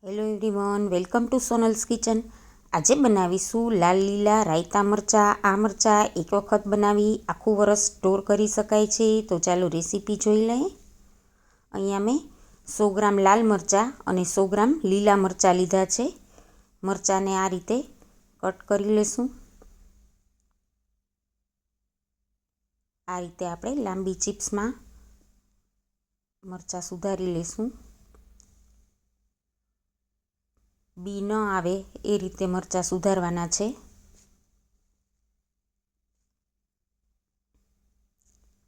Hello everyone, welcome to Sonal's kitchen. આજે બનાવીશું લાલ લીલા રાયતા મરચાં. આ મરચાં એક વખત બનાવી આખું વરસ સ્ટોર કરી શકાય છે. તો ચાલો રેસીપી જોઈ લઈએ. અહીંયા મેં 100 ગ્રામ લાલ મરચાં અને 100 ગ્રામ લીલા મરચાં લીધા છે. મરચાંને આ રીતે કટ કરી લેશું. આ રીતે આપણે લાંબી ચિપ્સમાં મરચાં સુધારી લેશું. બી ન આવે એ રીતે મરચાં સુધારવાના છે.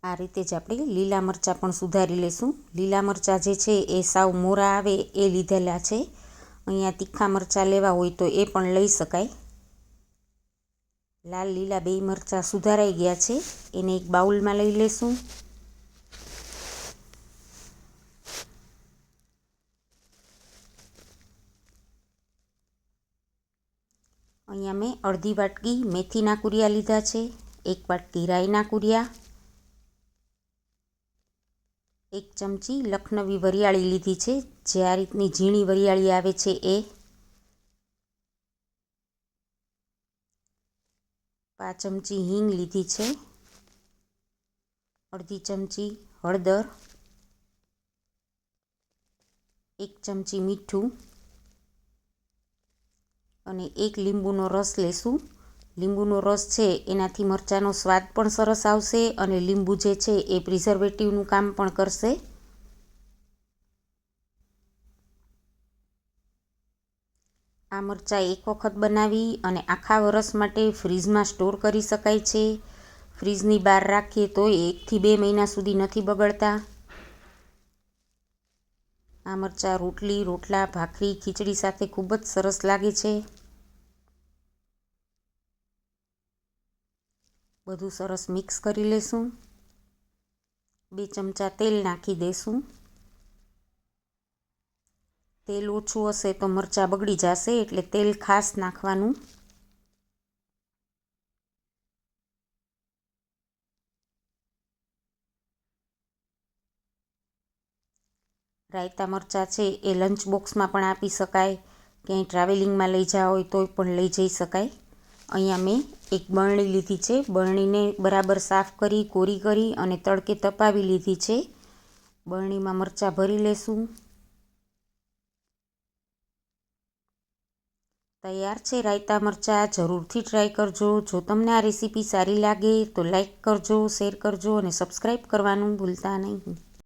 આ રીતે જ આપણે લીલા મરચાં પણ સુધારી લેશું. લીલા મરચાં જે છે એ સાવ મોરા આવે એ લીધેલા છે. અહીંયા તીખા મરચાં લેવા હોય તો એ પણ લઈ શકાય. લાલ લીલા બે મરચાં સુધારાઈ ગયા છે. એને એક બાઉલમાં લઈ લેશું. અહીંયા મેં અડધી વાટકી મેથીના કુરિયા લીધા છે, 1 વાટકી રાઈના કુરિયા, 1 ચમચી લખનવી વરિયાળી લીધી છે, જે આ રીતની ઝીણી વરિયાળી આવે છે એ, 5 ચમચી હિંગ લીધી છે, અડધી ચમચી હળદર, 1 ચમચી મીઠું અને 1 લીંબુનો રસ લેશું. લીંબુનો રસ છે એનાથી મરચાંનો સ્વાદ પણ સરસ આવશે અને લીંબુ જે છે એ પ્રિઝર્વેટિવનું કામ પણ કરશે. આ મરચાં એક વખત બનાવી અને આખા વરસ માટે ફ્રીજમાં સ્ટોર કરી શકાય છે. ફ્રીજની બહાર રાખીએ તો 1 થી 2 મહિના સુધી નથી બગડતા. આ મરચાં રોટલી, રોટલા, ભાખરી, ખીચડી સાથે ખૂબ જ સરસ લાગે છે. બધું સરસ મિક્સ કરી લેશું. 2 ચમચા તેલ નાખી દઈશું. તેલ ઓછું હશે તો મરચાં બગડી જશે, એટલે તેલ ખાસ નાખવાનું. રાયતા મરચાં છે એ લંચ બોક્સમાં પણ આપી શકાય, ક્યાંય ટ્રાવેલિંગમાં લઈ જવા હોય તોય પણ લઈ જઈ શકાય. અહીંયા મેં એક બરણી લીધી છે. બરણીને બરાબર સાફ કરી, કોરી કરી અને તડકે તપાવી લીધી છે. બરણીમાં મરચાં ભરી લેશું. તૈયાર છે રાયતા મરચાં. જરૂરથી ટ્રાય કરજો. જો તમને આ રેસીપી સારી લાગે તો લાઈક કરજો, શેર કરજો અને સબસ્ક્રાઈબ કરવાનું ભૂલતા નહીં.